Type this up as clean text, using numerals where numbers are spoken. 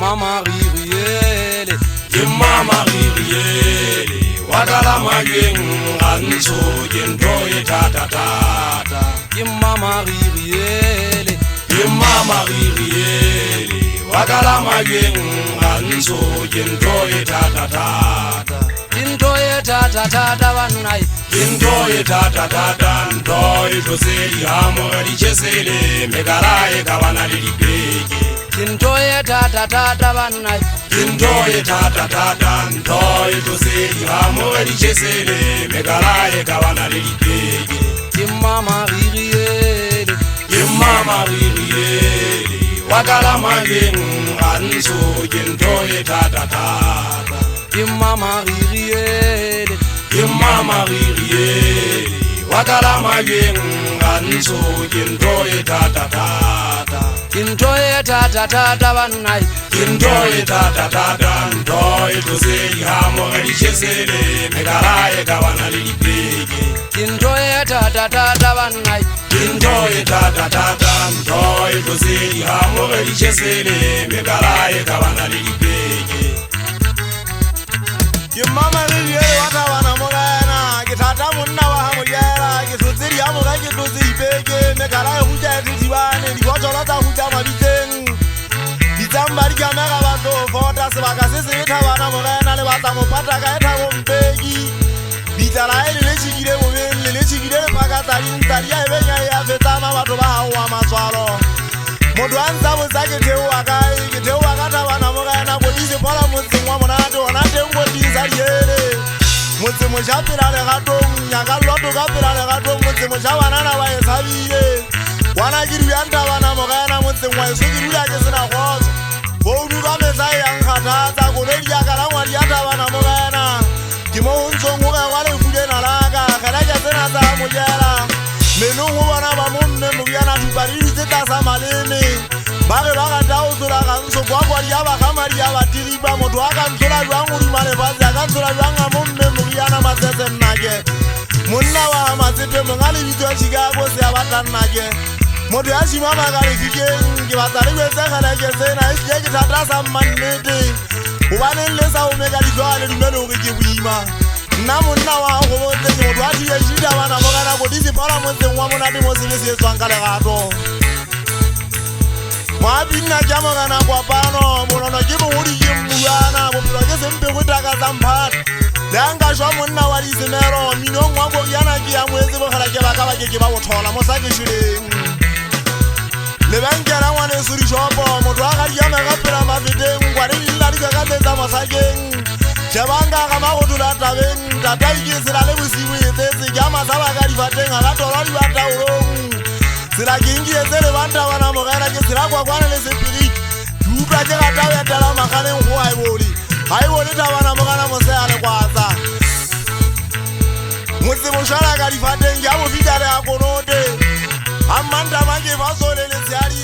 mama ririele Mama ririele wakala mageng anso yendoye tata tata mama ririele Mama ririele wakala mageng anso yendoye tata tata Intoye tata tata vanai Intoye tata tata ntoye toseli hamo galichesele megaraye kabana lilipeke Intoye tata tata vanai Intoye tata tata ntoye toseli hamo galichesele megaraye kabana lilipeke mama ririele Mama ririele wakala mageng anso yendoye tata tata mama ririele Mama ririele wakala mageng anso yendoye tata tata Intoye tata tata vanai Intoye tata tata ntoye toseli hamo galichesele megaraye kabana lilipeke Intoye tata tata vanai Intoye tata tata ntoye toseli hamo galichesele megaraye kabana lilipeke Mama ririele watawana morana kitata munna wa hamujera kituziri hamo gakituzi ipeke megaraye huja titibane libochola za huja mabiteng Ditambari kamera bato fota sebaka sese tabana morana le batla mopata ka eta bompeki Bitala ele le chigire mobele le chigire pakata lintaria ebenya ya fetama bato ba hawa matswalo Modwanza bozake tewa kai tewa kata bana morana bodise pola motse wa monato ona tengo dizariele motse mo japela le gato nyaka loto ka pela le gato motse mo jabana na ba esabile wana kiru yanda bana morana motse wa esukiru ya ke sina khozo bodu ka meza yang khata tsa go le ya kala ngwa ya ta bana morana ke mo ntso ngoga wa le fule na laka kala ja tsena tsa mo jela meno go bona ba momme mo yana tupari tse tsa sa malene ba re ba ga tao tsola ga ntso kwa kwa ya ba ga mari ya ba diriba motho aka ntsola jwang o di male ba tsa ka ntsola jwang a momme mo yana matsetse nnake monna wa matsepe mo ngale bitso ya Chicago se ya batannake motho ya shima ba ga le fikeng ke batla le betse gala ke tsena e ke thata sa mannete o ba ne le sa o mega di tswale di melo ke ke buima nna monna wa go botse ke motho a di e shida bana mo kana go di se pala mo tseng wa mona di mo se se tswang ka legato Mwa bina jamo kana kwa pano Munono jimu uri jimuana Mupiro jese mpe kutaka zampat Leanga shwa muna wali simero Minongo wango yana kia mwezi Bukhala jeba kaba jijiba utola Mosaki shiri Lebenkera wane suri shopo Mutu wakari yame kapira mafite Mkwari lila lika kateza mosaki Jebanga kama kutula tabeng Tata ikisira lebusibu itesi Jama saba kari fatenga Katololi wata urong Sira kingi ezele banta wana mogera ke sira kwa kwana le sepiri Dupla ke gata ya tala makane go haiboli ta bana mogana mose ale kwatsa Motse moshara ka difateng ya bo fitare a konote Amanda mange ba sole le seari